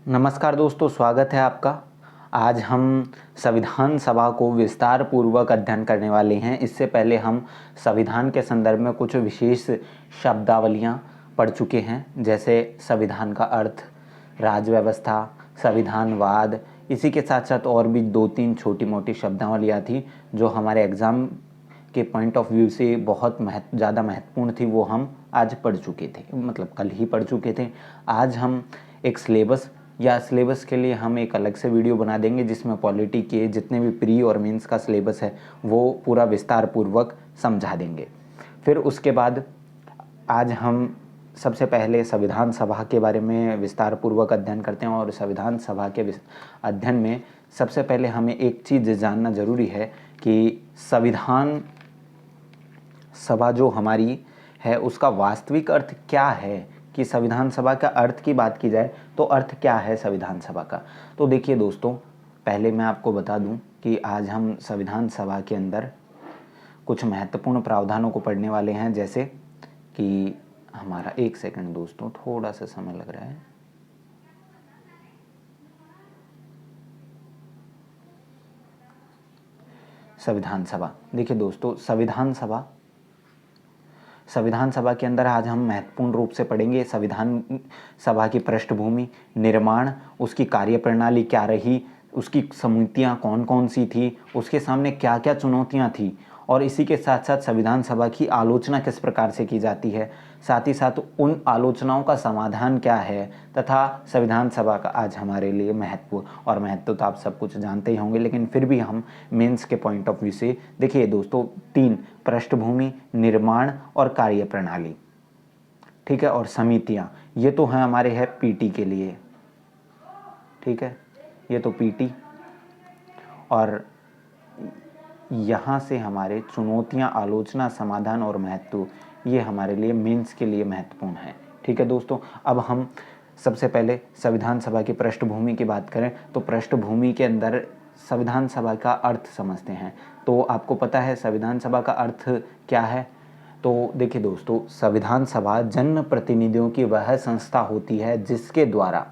नमस्कार दोस्तों, स्वागत है आपका। आज हम संविधान सभा को विस्तार पूर्वक अध्ययन करने वाले हैं। इससे पहले हम संविधान के संदर्भ में कुछ विशेष शब्दावलियां पढ़ चुके हैं, जैसे संविधान का अर्थ, राज्य व्यवस्था, संविधानवाद। इसी के साथ साथ और भी 2-3 छोटी मोटी शब्दावलियां थी जो हमारे एग्ज़ाम के पॉइंट ऑफ व्यू से बहुत ज़्यादा महत्वपूर्ण थी। वो हम आज पढ़ चुके थे, मतलब कल ही पढ़ चुके थे। आज हम एक सिलेबस के लिए हम एक अलग से वीडियो बना देंगे, जिसमें पॉलिटी के जितने भी प्री और मेंस का सिलेबस है वो पूरा विस्तार पूर्वक समझा देंगे। फिर उसके बाद आज हम सबसे पहले संविधान सभा के बारे में विस्तार पूर्वक अध्ययन करते हैं। और संविधान सभा के अध्ययन में सबसे पहले हमें एक चीज़ जानना ज़रूरी है कि संविधान सभा जो हमारी है उसका वास्तविक अर्थ क्या है। कि संविधान सभा का अर्थ की बात की जाए तो अर्थ क्या है संविधान सभा का। तो देखिए दोस्तों, पहले मैं आपको बता दूं कि आज हम संविधान सभा के अंदर कुछ महत्वपूर्ण प्रावधानों को पढ़ने वाले हैं। जैसे कि हमारा, एक सेकंड दोस्तों, थोड़ा सा समय लग रहा है। संविधान सभा, देखिए दोस्तों, संविधान सभा के अंदर आज हम महत्वपूर्ण रूप से पढ़ेंगे संविधान सभा की पृष्ठभूमि, निर्माण, उसकी कार्यप्रणाली क्या रही, उसकी समितियां कौन कौन सी थी, उसके सामने क्या क्या चुनौतियां थी, और इसी के साथ साथ संविधान सभा की आलोचना किस प्रकार से की जाती है, साथ ही साथ उन आलोचनाओं का समाधान क्या है, तथा संविधान सभा का आज हमारे लिए महत्व तो आप सब कुछ जानते ही होंगे, लेकिन फिर भी हम मेंस के पॉइंट ऑफ व्यू से देखिए दोस्तों, 3 पृष्ठभूमि, निर्माण और कार्यप्रणाली, ठीक है, और समितियां, ये तो हैं हमारे है पीटी के लिए, ठीक है, ये तो पीटी। और यहाँ से हमारे चुनौतियाँ, आलोचना, समाधान और महत्व, ये हमारे लिए मेंस के लिए महत्वपूर्ण है, ठीक है दोस्तों। अब हम सबसे पहले संविधान सभा की पृष्ठभूमि की बात करें तो पृष्ठभूमि के अंदर संविधान सभा का अर्थ समझते हैं। तो आपको पता है संविधान सभा का अर्थ क्या है। तो देखिए दोस्तों, संविधान सभा जन प्रतिनिधियों की वह संस्था होती है जिसके द्वारा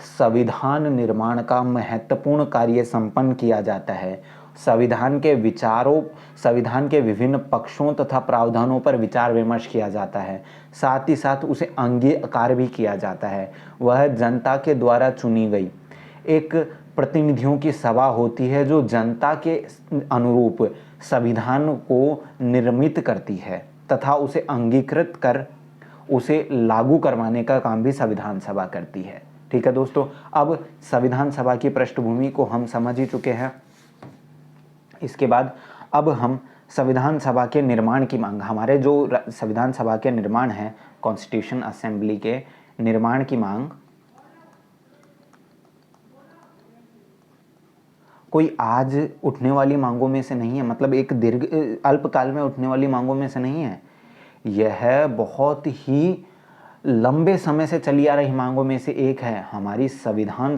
संविधान निर्माण का महत्वपूर्ण कार्य संपन्न किया जाता है। संविधान के विचारों, संविधान के विभिन्न पक्षों तथा प्रावधानों पर विचार विमर्श किया जाता है, साथ ही साथ उसे अंगीकार भी किया जाता है। वह जनता के द्वारा चुनी गई एक प्रतिनिधियों की सभा होती है जो जनता के अनुरूप संविधान को निर्मित करती है तथा उसे अंगीकृत कर उसे लागू करवाने का काम भी संविधान सभा करती है, ठीक है दोस्तों। अब संविधान सभा की पृष्ठभूमि को हम समझ ही चुके हैं। इसके बाद अब हम संविधान सभा के निर्माण की मांग, हमारे जो संविधान सभा के निर्माण है, कॉन्स्टिट्यूशन असेंबली के निर्माण की मांग कोई आज उठने वाली मांगों में से नहीं है, मतलब एक दीर्घ अल्पकाल में उठने वाली मांगों में से नहीं है। यह बहुत ही लंबे समय से चली आ रही मांगों में से एक है। हमारी संविधान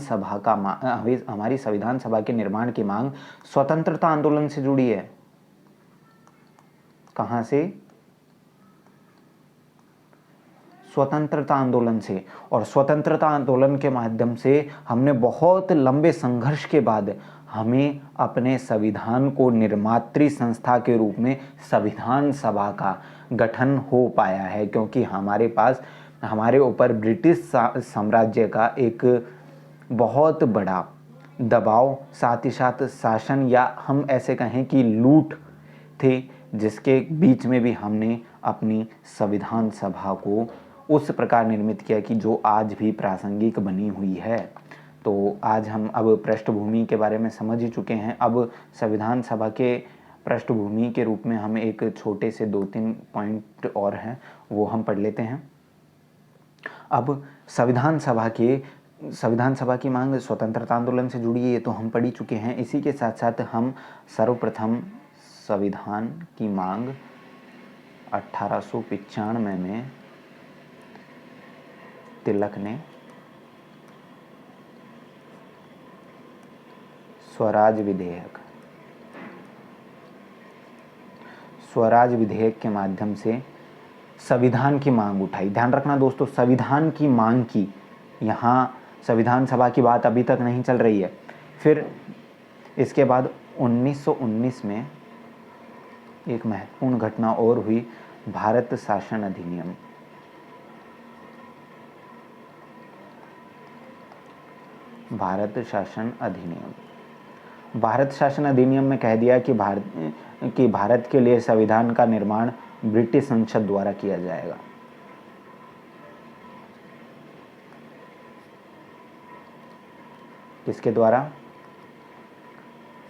सभा के निर्माण की मांग स्वतंत्रता आंदोलन से जुड़ी है। कहां से? स्वतंत्रता आंदोलन से। और स्वतंत्रता आंदोलन के माध्यम से हमने बहुत लंबे संघर्ष के बाद हमें अपने संविधान को निर्मात्री संस्था के रूप में संविधान सभा का गठन हो पाया है, क्योंकि हमारे पास, हमारे ऊपर ब्रिटिश साम्राज्य का एक बहुत बड़ा दबाव, साथ ही साथ शासन, या हम ऐसे कहें कि लूट थे, जिसके बीच में भी हमने अपनी संविधान सभा को उस प्रकार निर्मित किया कि जो आज भी प्रासंगिक बनी हुई है। तो आज हम अब पृष्ठभूमि के बारे में समझ ही चुके हैं। अब संविधान सभा के पृष्ठभूमि के रूप में हम एक छोटे से 2-3 पॉइंट और हैं, वो हम पढ़ लेते हैं। अब संविधान सभा की मांग स्वतंत्रता आंदोलन से जुड़ी है, ये तो हम पढ़ ही चुके हैं। इसी के साथ साथ हम सर्वप्रथम संविधान की मांग 1895 में तिलक ने स्वराज विधेयक के माध्यम से संविधान की मांग उठाई। ध्यान रखना दोस्तों, संविधान की मांग की, यहाँ संविधान सभा की बात अभी तक नहीं चल रही है। फिर इसके बाद 1919 में एक महत्वपूर्ण घटना और हुई, भारत शासन अधिनियम। भारत शासन अधिनियम, भारत शासन अधिनियम में कह दिया कि भारत के लिए संविधान का निर्माण ब्रिटिश संसद द्वारा किया जाएगा। किसके द्वारा?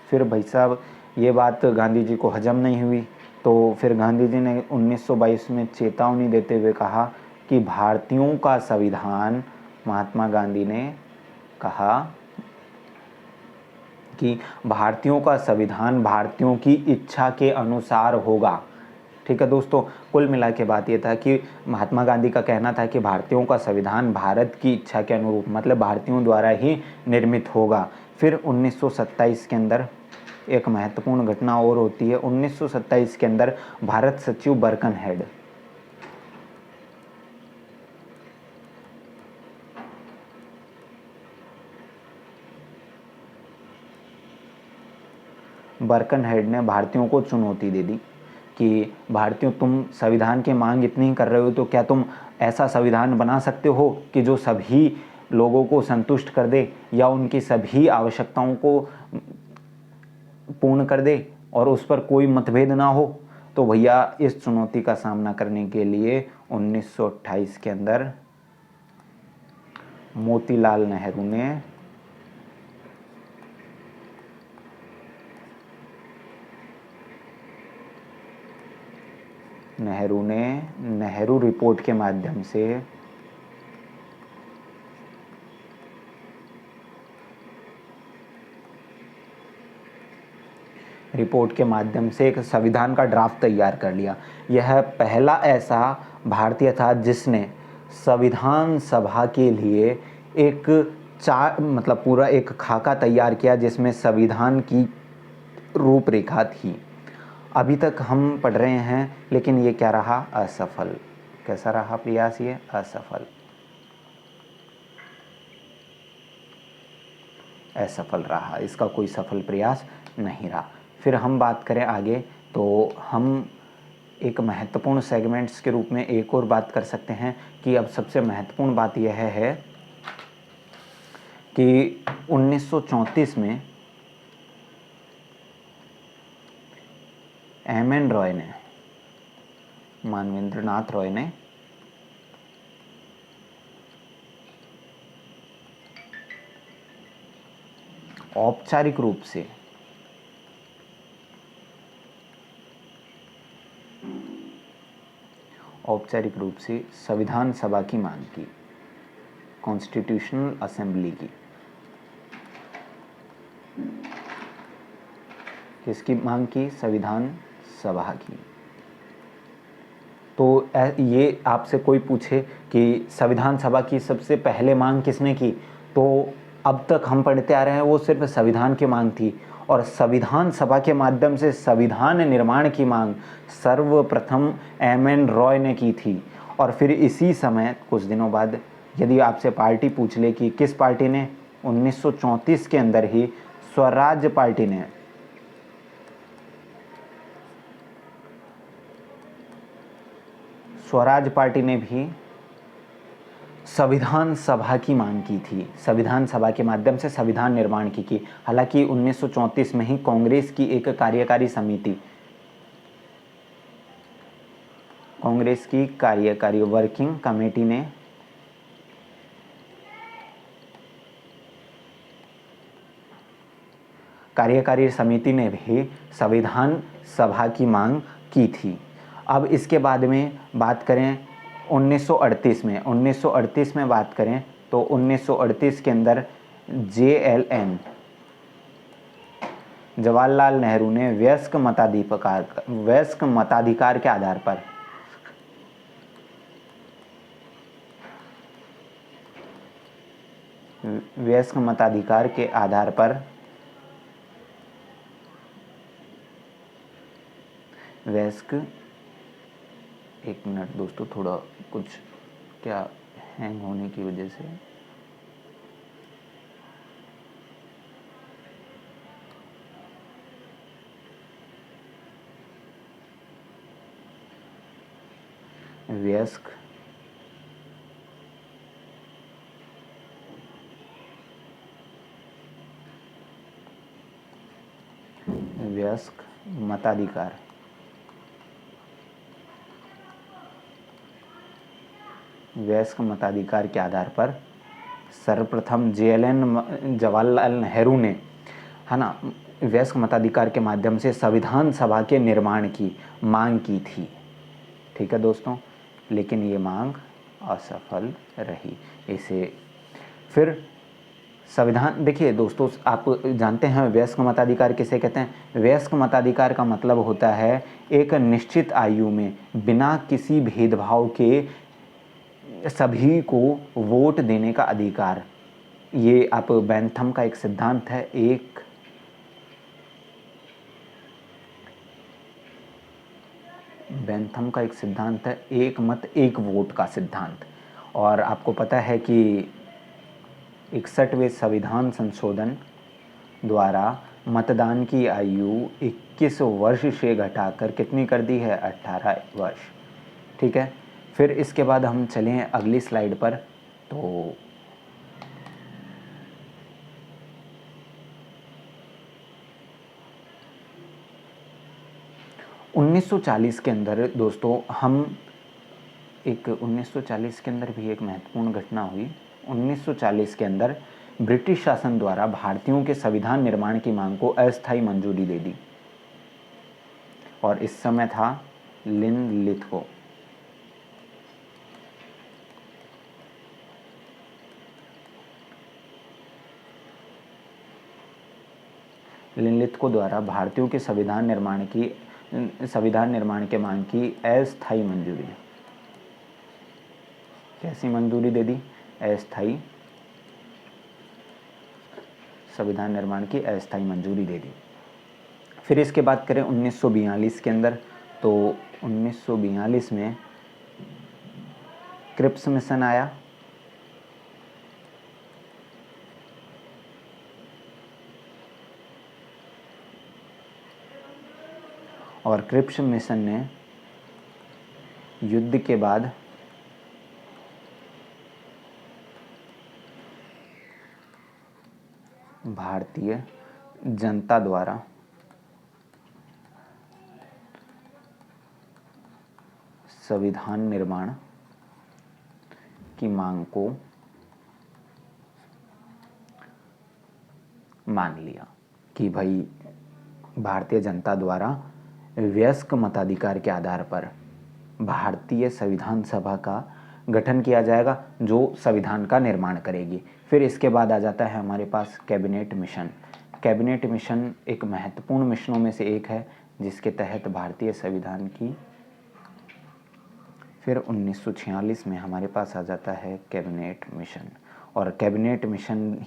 फिर भाई साहब ये बात गांधी जी को हजम नहीं हुई, तो फिर गांधी जी ने 1922 में चेतावनी देते हुए कहा कि भारतीयों का संविधान, महात्मा गांधी ने कहा कि भारतीयों का संविधान भारतीयों की इच्छा के अनुसार होगा। ठीक है दोस्तों, कुल मिला के बात ये था कि महात्मा गांधी का कहना था कि भारतीयों का संविधान भारत की इच्छा के अनुरूप, मतलब भारतीयों द्वारा ही निर्मित होगा। फिर 1927 के अंदर एक महत्वपूर्ण घटना और होती है। 1927 के अंदर भारत सचिव बर्कनहेड, बर्कनहेड ने भारतीयों को चुनौती दे दी कि भारतीयों, तुम संविधान की मांग इतनी कर रहे हो, तो क्या तुम ऐसा संविधान बना सकते हो कि जो सभी लोगों को संतुष्ट कर दे या उनकी सभी आवश्यकताओं को पूर्ण कर दे और उस पर कोई मतभेद ना हो। तो भैया इस चुनौती का सामना करने के लिए 1928 के अंदर मोतीलाल नेहरू ने नेहरू रिपोर्ट के माध्यम से एक संविधान का ड्राफ्ट तैयार कर लिया। यह पहला ऐसा भारतीय था जिसने संविधान सभा के लिए एक पूरा एक खाका तैयार किया जिसमें संविधान की रूपरेखा थी। अभी तक हम पढ़ रहे हैं, लेकिन ये क्या रहा? असफल। कैसा रहा प्रयास? ये असफल रहा, इसका कोई सफल प्रयास नहीं रहा। फिर हम बात करें आगे, तो हम एक महत्वपूर्ण सेगमेंट्स के रूप में एक और बात कर सकते हैं कि अब सबसे महत्वपूर्ण बात यह है कि 1934 में एम.एन. रॉय ने, मानवेंद्र नाथ रॉय ने औपचारिक रूप से संविधान सभा की मांग की, कॉन्स्टिट्यूशनल असेंबली की। किसकी मांग की? संविधान सभा की। तो ये आपसे कोई पूछे कि संविधान सभा की सबसे पहले मांग किसने की, तो अब तक हम पढ़ते आ रहे हैं वो सिर्फ संविधान की मांग थी, और संविधान सभा के माध्यम से संविधान निर्माण की मांग सर्वप्रथम एम.एन. रॉय ने की थी। और फिर इसी समय कुछ दिनों बाद यदि आपसे पार्टी पूछ ले कि किस पार्टी ने, 1934 के अंदर ही स्वराज पार्टी ने, स्वराज पार्टी ने भी संविधान सभा की मांग की थी, संविधान सभा के माध्यम से संविधान निर्माण की। हालांकि 1934 में ही कांग्रेस की एक कार्यकारी समिति, कांग्रेस की कार्यकारी वर्किंग कमेटी ने कार्यकारी समिति ने भी संविधान सभा की मांग की थी। अब इसके बाद में बात करें 1938 में बात करें तो 1938 के अंदर JLN, जवाहरलाल नेहरू ने वयस्क मताधिकार के आधार पर वयस्क मताधिकार के आधार पर वयस्क, एक मिनट दोस्तों, थोड़ा कुछ क्या हैंग होने की वजह से वयस्क वयस्क मताधिकार वयस्क मताधिकार के आधार पर सर्वप्रथम JLN जवाहरलाल नेहरू ने, है ना, वयस्क मताधिकार के माध्यम से संविधान सभा के निर्माण की मांग की थी। ठीक है दोस्तों, लेकिन ये मांग असफल रही। इसे फिर संविधान, देखिए दोस्तों, आप जानते हैं वयस्क मताधिकार किसे कहते हैं? वयस्क मताधिकार का मतलब होता है एक निश्चित आयु में बिना किसी भेदभाव के सभी को वोट देने का अधिकार। ये आप बेंथम का एक सिद्धांत है, बेंथम का एक सिद्धांत है, एक मत एक वोट का सिद्धांत। और आपको पता है कि 61वें संविधान संशोधन द्वारा मतदान की आयु 21 वर्ष से घटाकर कितनी कर दी है? 18 वर्ष। ठीक है, फिर इसके बाद हम चलें अगली स्लाइड पर। तो 1940 के अंदर दोस्तों, हम एक 1940 के अंदर भी एक महत्वपूर्ण घटना हुई। 1940 के अंदर ब्रिटिश शासन द्वारा भारतीयों के संविधान निर्माण की मांग को अस्थायी मंजूरी दे दी, और इस समय था लिनलिथगो। लिनलिथगो द्वारा भारतीयों के संविधान निर्माण के मांग की अस्थायी मंजूरी। कैसी मंजूरी दे दी? अस्थायी, संविधान निर्माण की अस्थायी मंजूरी दे दी। फिर इसके बाद करें 1942 के अंदर, तो 1942 में क्रिप्स मिशन आया। और क्रिप्स मिशन ने युद्ध के बाद भारतीय जनता द्वारा संविधान निर्माण की मांग को मान लिया कि भाई भारतीय जनता द्वारा वयस्क मताधिकार के आधार पर भारतीय संविधान सभा का गठन किया जाएगा, जो संविधान का निर्माण करेगी। फिर इसके बाद आ जाता है हमारे पास कैबिनेट मिशन। कैबिनेट मिशन एक महत्वपूर्ण मिशनों में से एक है, जिसके तहत भारतीय संविधान की। फिर 1946 में हमारे पास आ जाता है कैबिनेट मिशन, और कैबिनेट मिशन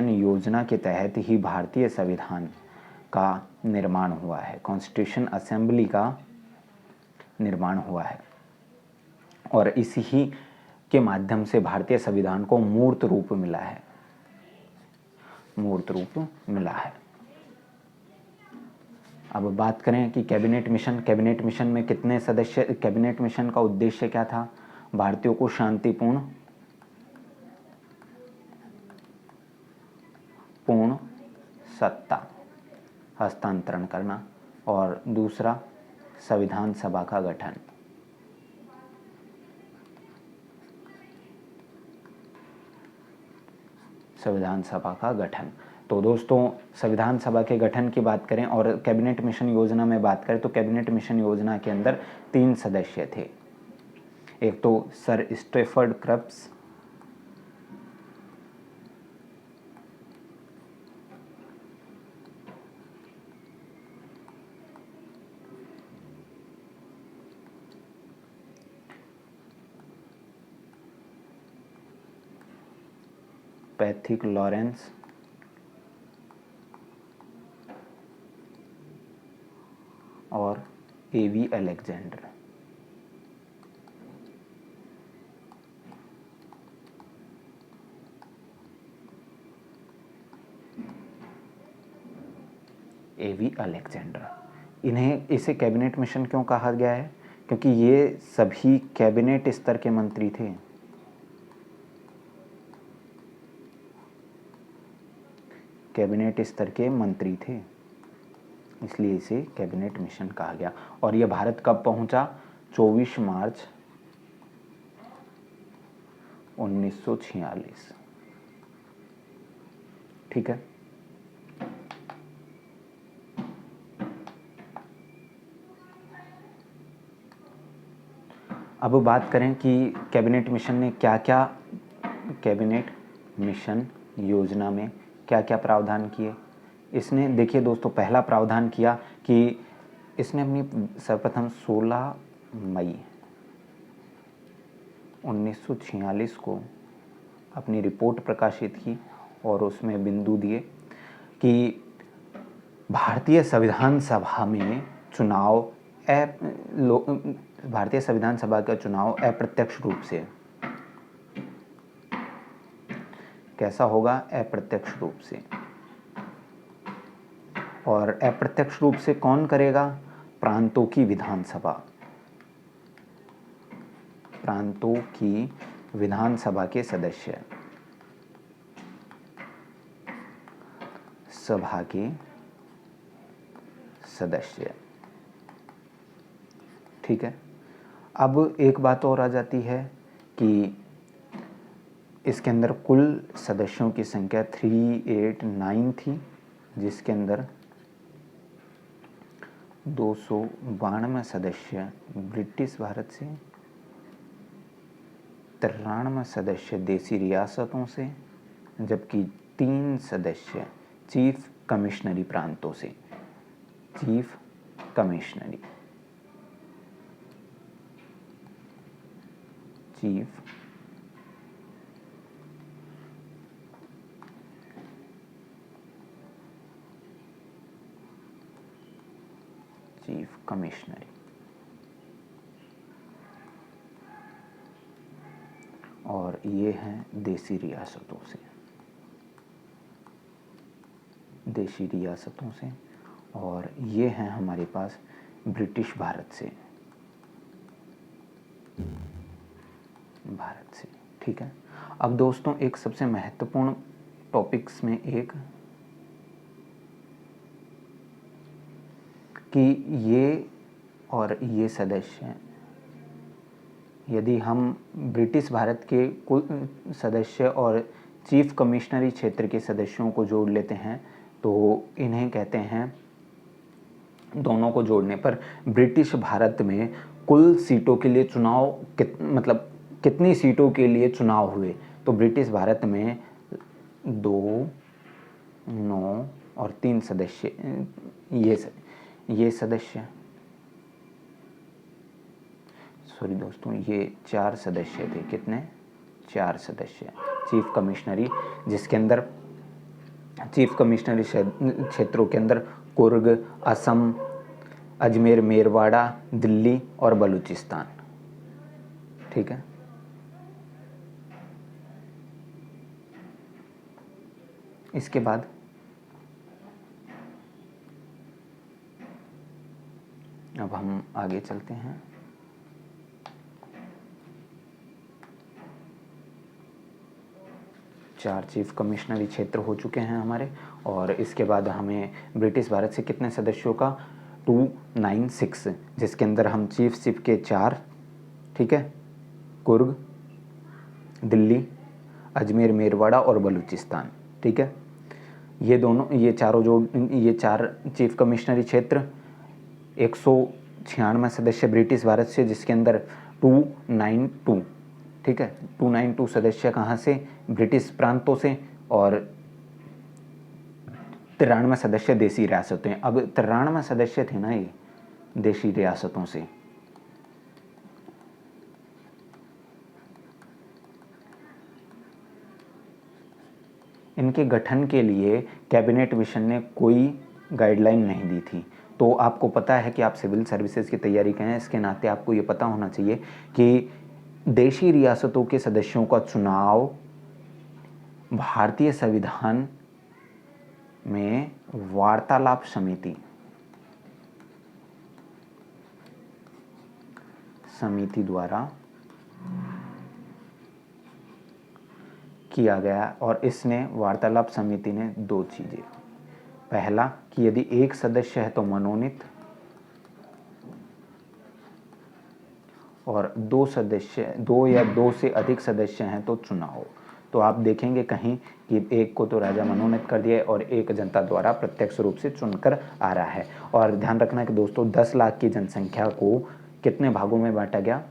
योजना के तहत ही भारतीय संविधान का निर्माण हुआ है, कॉन्स्टिट्यूशन असेंबली का निर्माण हुआ है, और इसी ही के माध्यम से भारतीय संविधान को मूर्त रूप मिला है। अब बात करें कि कैबिनेट मिशन में कितने सदस्य, कैबिनेट मिशन का उद्देश्य क्या था? भारतीयों को शांतिपूर्ण सत्ता हस्तांतरण करना, और दूसरा संविधान सभा का गठन। तो दोस्तों, संविधान सभा के गठन की बात करें और कैबिनेट मिशन योजना में बात करें, तो कैबिनेट मिशन योजना के अंदर 3 सदस्य थे। एक तो sir Stafford Cripps, Pethick Lawrence, और A.V. अलेक्जेंडर। A.V. अलेक्जेंडर, इन्हें इसे कैबिनेट मिशन क्यों कहा गया है? क्योंकि ये सभी कैबिनेट स्तर के मंत्री थे। कैबिनेट स्तर के मंत्री थे, इसलिए इसे कैबिनेट मिशन कहा गया। और यह भारत कब पहुंचा? 24 मार्च 1946। ठीक है। अब बात करें कि कैबिनेट मिशन ने क्या क्या, कैबिनेट मिशन योजना में क्या क्या प्रावधान किए। इसने, देखिए दोस्तों, पहला प्रावधान किया कि इसने अपनी सर्वप्रथम 16 मई 1946 को अपनी रिपोर्ट प्रकाशित की और उसमें बिंदु दिए कि भारतीय संविधान सभा में चुनाव भारतीय संविधान सभा का चुनाव अप्रत्यक्ष रूप से, कैसा होगा? अप्रत्यक्ष रूप से। और अप्रत्यक्ष रूप से कौन करेगा? प्रांतों की विधानसभा, प्रांतों की विधानसभा के सदस्य, सभा के सदस्य। ठीक है। अब एक बात और आ जाती है कि इसके अंदर कुल सदस्यों की संख्या 389 थी, जिसके अंदर 292 सदस्य ब्रिटिश भारत से, 93 सदस्य देसी रियासतों से, जबकि 3 सदस्य चीफ कमिश्नरी प्रांतों से, चीफ कमिश्नरी, चीफ कमिश्नरी। और ये हैं देसी रियासतों से, देशी रियासतों से। और ये हैं हमारे पास ब्रिटिश भारत से, भारत से। ठीक है। अब दोस्तों, एक सबसे महत्वपूर्ण टॉपिक्स में एक कि ये और ये सदस्य, यदि हम ब्रिटिश भारत के कुल सदस्य और चीफ कमिश्नरी क्षेत्र के सदस्यों को जोड़ लेते हैं तो इन्हें कहते हैं, दोनों को जोड़ने पर ब्रिटिश भारत में कुल सीटों के लिए चुनाव मतलब कितनी सीटों के लिए चुनाव हुए? तो ब्रिटिश भारत में 2, 9 और 3 सदस्य, ये सदस्य, सॉरी दोस्तों, ये 4 सदस्य थे। कितने? 4 सदस्य चीफ कमिश्नरी, जिसके अंदर चीफ कमिश्नरी क्षेत्रों के अंदर कुर्ग, असम, अजमेर, मेरवाड़ा, दिल्ली और बलूचिस्तान। ठीक है। इसके बाद अब हम आगे चलते हैं। चार चीफ कमिश्नरी क्षेत्र हो चुके हैं हमारे। और इसके बाद हमें ब्रिटिश भारत से कितने सदस्यों का? 296, जिसके अंदर हम चीफ के 4, ठीक है, कुर्ग, दिल्ली, अजमेर, मेरवाड़ा और बलूचिस्तान। ठीक है। ये दोनों, ये चारों जो, ये 4 चीफ कमिश्नरी क्षेत्र, 196 सदस्य ब्रिटिश भारत से, जिसके अंदर 292, ठीक है, 292 सदस्य कहाँ से? ब्रिटिश प्रांतों से। और 93 सदस्य देसी रियासतें। अब 93 सदस्य थे ना ये देशी रियासतों से। इनके गठन के लिए कैबिनेट मिशन ने कोई गाइडलाइन नहीं दी थी। तो आपको पता है कि आप सिविल सर्विसेज की तैयारी करें, इसके नाते आपको ये पता होना चाहिए कि देशी रियासतों के सदस्यों का चुनाव भारतीय संविधान में वार्तालाप समिति, समिति द्वारा किया गया। और इसने वार्तालाप समिति ने दो चीजें, पहला कि यदि एक सदस्य है तो मनोनीत, और दो या दो से अधिक सदस्य हैं तो चुनाव। तो आप देखेंगे कहीं कि एक को तो राजा मनोनीत कर दिया और एक जनता द्वारा प्रत्यक्ष रूप से चुनकर आ रहा है। और ध्यान रखना कि दोस्तों 10 लाख की जनसंख्या को कितने भागों में बांटा गया?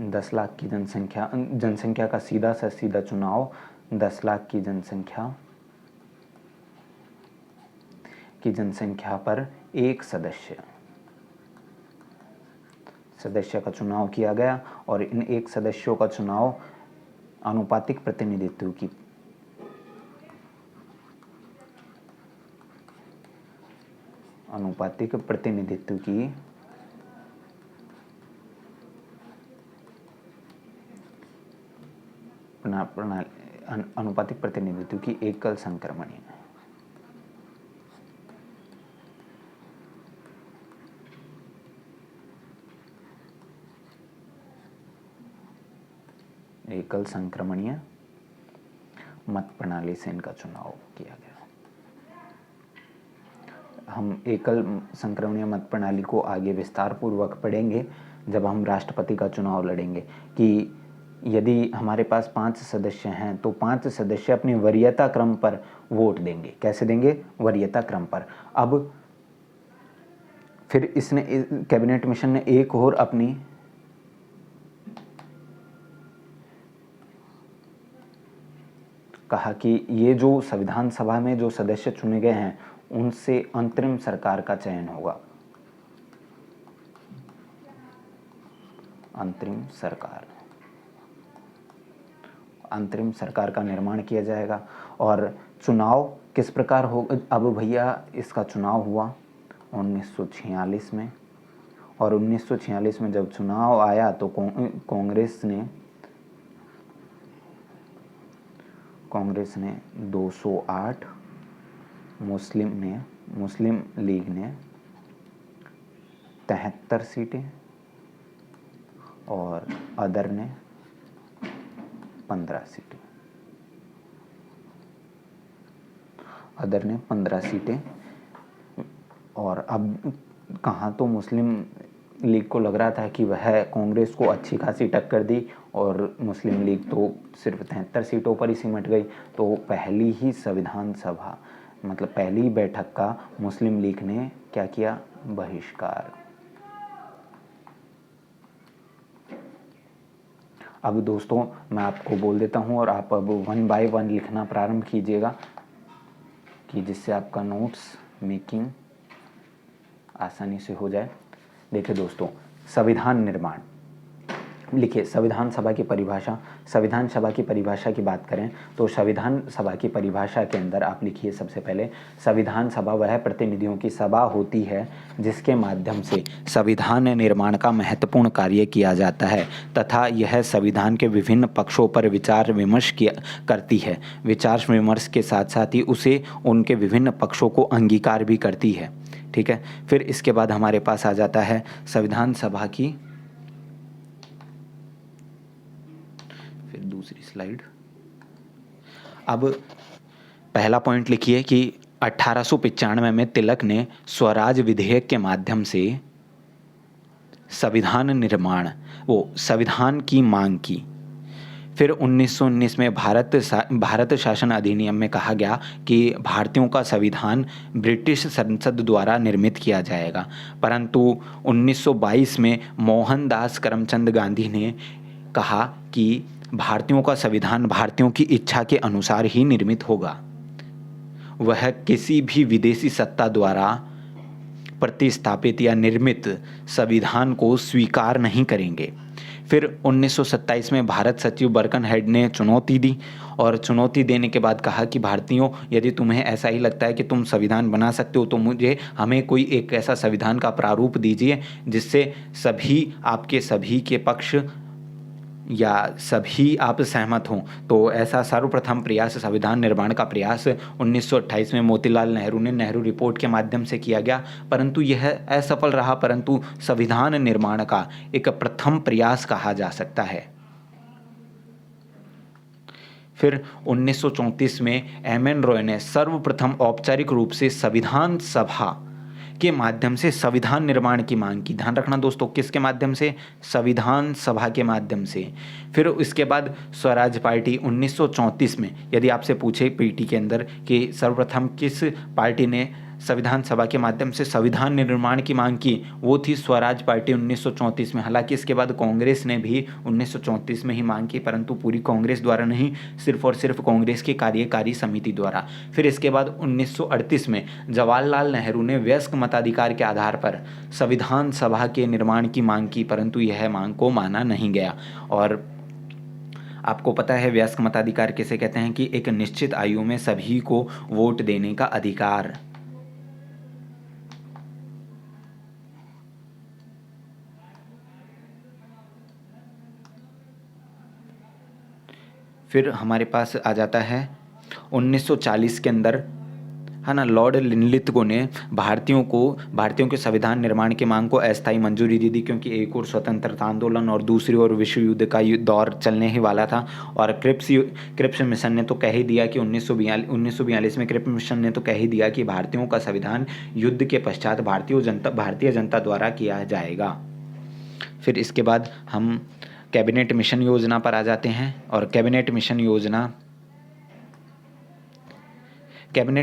10 लाख की जनसंख्या का सीधा से सीधा चुनाव 10 लाख की जनसंख्या पर एक सदस्य का चुनाव किया गया। और इन एक सदस्यों का चुनाव आनुपातिक प्रतिनिधित्व की अनुपातिक प्रतिनिधित्व की एकल संक्रमणीय मत प्रणाली से इनका चुनाव किया गया। हम एकल संक्रमणीय मत प्रणाली को आगे विस्तार पूर्वक पढ़ेंगे जब हम राष्ट्रपति का चुनाव लड़ेंगे, कि यदि हमारे पास 5 सदस्य हैं तो 5 सदस्य अपनी वरीयता क्रम पर वोट देंगे। कैसे देंगे? वरीयता क्रम पर। अब फिर इसने कैबिनेट मिशन ने एक और अपनी कहा कि ये जो संविधान सभा में जो सदस्य चुने गए हैं उनसे अंतरिम सरकार का चयन होगा। अंतरिम सरकार का निर्माण किया जाएगा। और चुनाव किस प्रकार हो? अब भैया इसका चुनाव हुआ 1946 में, और 1946 में जब चुनाव आया तो कांग्रेस ने 208, मुस्लिम लीग ने 73 सीटें और अदर ने 15 सीटें। और अब कहाँ तो मुस्लिम लीग को लग रहा था कि वह कांग्रेस को अच्छी खासी टक्कर दी, और मुस्लिम लीग तो सिर्फ 73 सीटों पर ही सिमट गई। तो पहली ही संविधान सभा मतलब पहली बैठक का मुस्लिम लीग ने क्या किया? बहिष्कार। अब दोस्तों मैं आपको बोल देता हूं और आप अब 1 बाय 1 लिखना प्रारंभ कीजिएगा, कि जिससे आपका नोट्स मेकिंग आसानी से हो जाए। देखिए दोस्तों, संविधान निर्माण लिखिए। संविधान सभा की परिभाषा की बात करें तो संविधान सभा की परिभाषा के अंदर आप लिखिए सबसे पहले, संविधान सभा वह प्रतिनिधियों की सभा होती है जिसके माध्यम से संविधान निर्माण का महत्वपूर्ण कार्य किया जाता है, तथा यह संविधान के विभिन्न पक्षों पर विचार विमर्श करती है। विचार विमर्श के साथ साथ ही उसे उनके विभिन्न पक्षों को अंगीकार भी करती है। ठीक है। फिर इसके बाद हमारे पास आ जाता है संविधान सभा की, फिर दूसरी स्लाइड। अब पहला पॉइंट लिखिए कि 1895 में तिलक ने स्वराज विधेयक के माध्यम से संविधान की मांग की। फिर 1919 में भारत शासन अधिनियम में कहा गया कि भारतीयों का संविधान ब्रिटिश संसद द्वारा निर्मित किया जाएगा, परंतु 1922 में मोहनदास करमचंद गांधी ने कहा कि भारतीयों का संविधान भारतीयों की इच्छा के अनुसार ही निर्मित होगा, वह किसी भी विदेशी सत्ता द्वारा प्रतिस्थापित या निर्मित संविधान को स्वीकार नहीं करेंगे। फिर 1927 में भारत सचिव बर्कनहेड ने चुनौती दी, और चुनौती देने के बाद कहा कि भारतीयों, यदि तुम्हें ऐसा ही लगता है कि तुम संविधान बना सकते हो तो हमें कोई एक ऐसा संविधान का प्रारूप दीजिए जिससे आपके सभी के पक्ष या सभी आप सहमत हों तो ऐसा सर्वप्रथम प्रयास संविधान निर्माण का प्रयास 1928 में मोतीलाल नेहरू ने नेहरू रिपोर्ट के माध्यम से किया गया, परंतु यह असफल रहा, परंतु संविधान निर्माण का एक प्रथम प्रयास कहा जा सकता है। फिर 1934 में एम.एन. रॉय ने सर्वप्रथम औपचारिक रूप से संविधान सभा के माध्यम से संविधान निर्माण की मांग की। ध्यान रखना दोस्तों, किसके माध्यम से? संविधान सभा के माध्यम से। फिर इसके बाद स्वराज पार्टी 1934 में, यदि आपसे पूछे पीटी के अंदर कि सर्वप्रथम किस पार्टी ने संविधान सभा के माध्यम से संविधान निर्माण की मांग की, वो थी स्वराज पार्टी 1934 में। हालांकि इसके बाद कांग्रेस ने भी 1934 में ही मांग की, परंतु पूरी कांग्रेस द्वारा नहीं, सिर्फ और सिर्फ कांग्रेस की कार्यकारी समिति द्वारा। फिर इसके बाद 1938 में जवाहरलाल नेहरू ने वयस्क मताधिकार के आधार पर संविधान सभा के निर्माण की मांग की, परंतु यह मांग को माना नहीं गया। और आपको पता है वयस्क मताधिकार किसे कहते हैं कि एक निश्चित आयु में सभी को वोट देने का अधिकार। फिर हमारे पास आ जाता है 1940 के अंदर, है ना, लॉर्ड लिनलिथगो ने भारतीयों के संविधान निर्माण की मांग को अस्थायी मंजूरी दे दी, क्योंकि एक और स्वतंत्रता आंदोलन और दूसरी ओर विश्व युद्ध का दौर चलने ही वाला था। और क्रिप्स मिशन ने तो कह ही दिया कि 1942 में क्रिप्स मिशन ने तो कह ही दिया कि भारतीयों का संविधान युद्ध के पश्चात भारतीय जनता द्वारा किया जाएगा। फिर इसके बाद हम कैबिनेट मिशन योजना पर आ जाते हैं। और कैबिनेट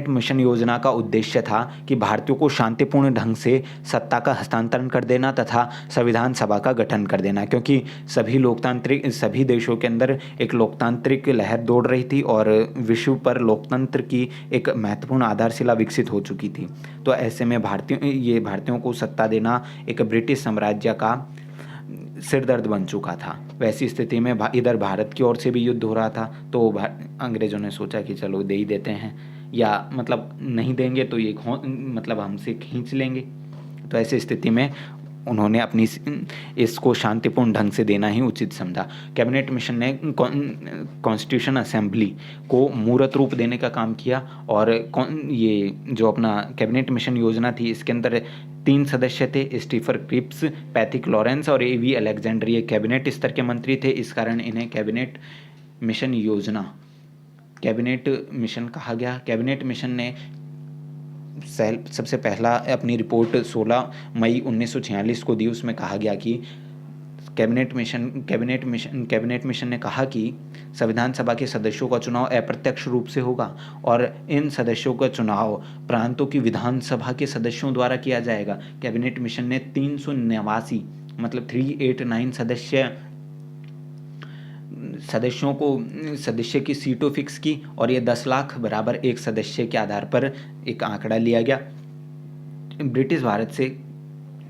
मिशन योजना का उद्देश्य था कि भारतीयों को शांतिपूर्ण ढंग से सत्ता का हस्तांतरण कर देना तथा संविधान सभा का गठन कर देना, क्योंकि सभी देशों के अंदर एक लोकतांत्रिक लहर दौड़ रही थी और विश्व पर लोकतंत्र की एक महत्वपूर्ण आधारशिला विकसित हो चुकी थी। तो ऐसे में भारतीयों को सत्ता देना एक ब्रिटिश साम्राज्य का सिरदर्द बन चुका था। वैसी स्थिति में इधर भारत की ओर से भी युद्ध हो रहा था, तो अंग्रेजों ने सोचा कि चलो दे ही देते हैं, या मतलब नहीं देंगे तो ये मतलब हमसे खींच लेंगे। तो ऐसी स्थिति में उन्होंने इसको शांतिपूर्ण ढंग से देना ही उचित समझा। कैबिनेट मिशन ने कॉन्स्टिट्यूशन असेंबली को मूर्त रूप देने का काम किया। और ये जो अपना कैबिनेट मिशन योजना थी, इसके अंदर 3 सदस्य थे, स्टीफन क्रिप्स, पैथिक लॉरेंस और ए.वी. अलेक्जेंडर। ये कैबिनेट स्तर के मंत्री थे, इस कारण इन्हें कैबिनेट मिशन कहा गया। कैबिनेट मिशन ने सबसे पहला अपनी रिपोर्ट 16 मई 1946 को दी। उसमें कहा गया कि कैबिनेट मिशन ने कहा कि संविधान सभा के सदस्यों का चुनाव अप्रत्यक्ष रूप से होगा और इन सदस्यों का चुनाव प्रांतों की विधानसभा के सदस्यों द्वारा किया जाएगा। कैबिनेट मिशन ने 389 मतलब 389 सदस्य की सीटों फिक्स की, और ये 10 लाख बराबर एक सदस्य के आधार पर एक आंकड़ा लिया गया। ब्रिटिश भारत से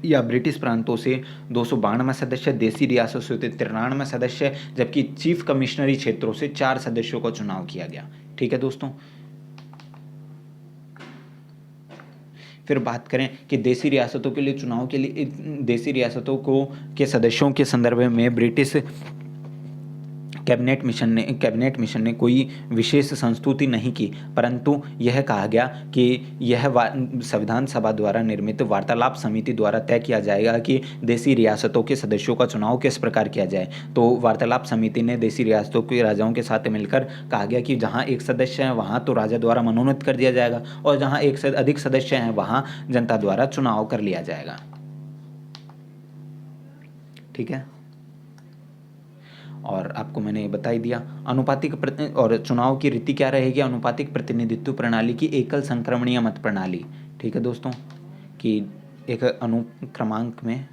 या ब्रिटिश प्रांतों से 292 सदस्य, देसी रियासतों से 93 सदस्य, जबकि चीफ कमिश्नरी क्षेत्रों से 4 सदस्यों का चुनाव किया गया। ठीक है दोस्तों। फिर बात करें कि देसी रियासतों के लिए चुनाव के लिए देसी रियासतों के सदस्यों के संदर्भ में ब्रिटिश कैबिनेट मिशन ने कोई विशेष संस्तुति नहीं की, परंतु यह कहा गया कि यह संविधान सभा द्वारा निर्मित वार्तालाप समिति द्वारा तय किया जाएगा कि देसी रियासतों के सदस्यों का चुनाव किस प्रकार किया जाए। तो वार्तालाप समिति ने देसी रियासतों के राजाओं के साथ मिलकर कहा गया कि जहाँ एक सदस्य है वहाँ तो राजा द्वारा मनोनीत कर दिया जाएगा, और जहाँ एक से अधिक सदस्य हैं वहाँ जनता द्वारा चुनाव कर लिया जाएगा। ठीक है। और आपको मैंने बता ही दिया अनुपातिक और चुनाव की रीति क्या रहेगी, अनुपातिक प्रतिनिधित्व प्रणाली की एकल संक्रमणीय मत प्रणाली। ठीक है दोस्तों, कि एक अनुक्रमांक में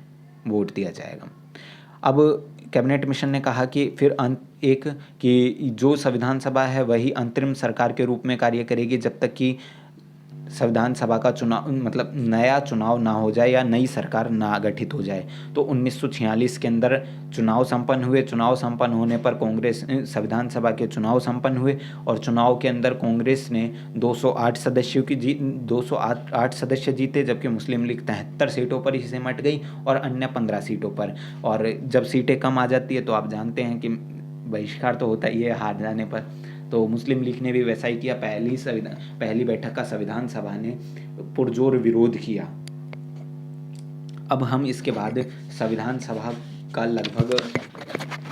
वोट दिया जाएगा। अब कैबिनेट मिशन ने कहा कि फिर कि जो संविधान सभा है वही अंतरिम सरकार के रूप में कार्य करेगी जब तक कि संविधान सभा का चुनाव मतलब नया चुनाव ना हो जाए या नई सरकार ना गठित हो जाए। तो 1946 के अंदर चुनाव संपन्न हुए। चुनाव संपन्न होने पर कांग्रेस संविधान सभा के चुनाव संपन्न हुए और चुनाव के अंदर कांग्रेस ने 208 सदस्यों की 208 सदस्य जीते, जबकि मुस्लिम लीग 73 सीटों पर ही सिमट गई और अन्य 15 सीटों पर। और जब सीटें कम आ जाती है तो आप जानते हैं कि बहिष्कार तो होता ही है हार जाने पर। तो मुस्लिम लीग ने भी वैसा ही किया। पहली बैठक का संविधान सभा ने पुरजोर विरोध किया। अब हम इसके बाद संविधान सभा का लगभग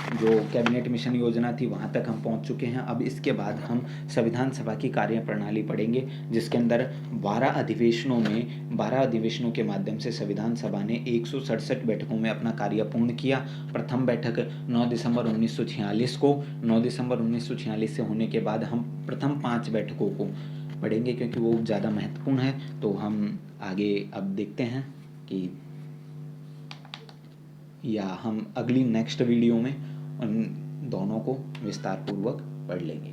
जो कैबिनेट मिशन योजना थी वहाँ तक हम पहुँच चुके हैं। अब इसके बाद हम संविधान सभा की कार्यप्रणाली पढ़ेंगे, जिसके अंदर 12 अधिवेशनों के माध्यम से संविधान सभा ने 167 बैठकों में अपना कार्य पूर्ण किया। प्रथम बैठक 9 दिसंबर 1946 को। 9 दिसंबर 1946 से होने के बाद हम प्रथम 5 बैठकों को पढ़ेंगे, क्योंकि वो ज़्यादा महत्वपूर्ण है। तो हम आगे अब देखते हैं कि या हम अगली नेक्स्ट वीडियो में उन दोनों को विस्तार पूर्वक पढ़ लेंगे।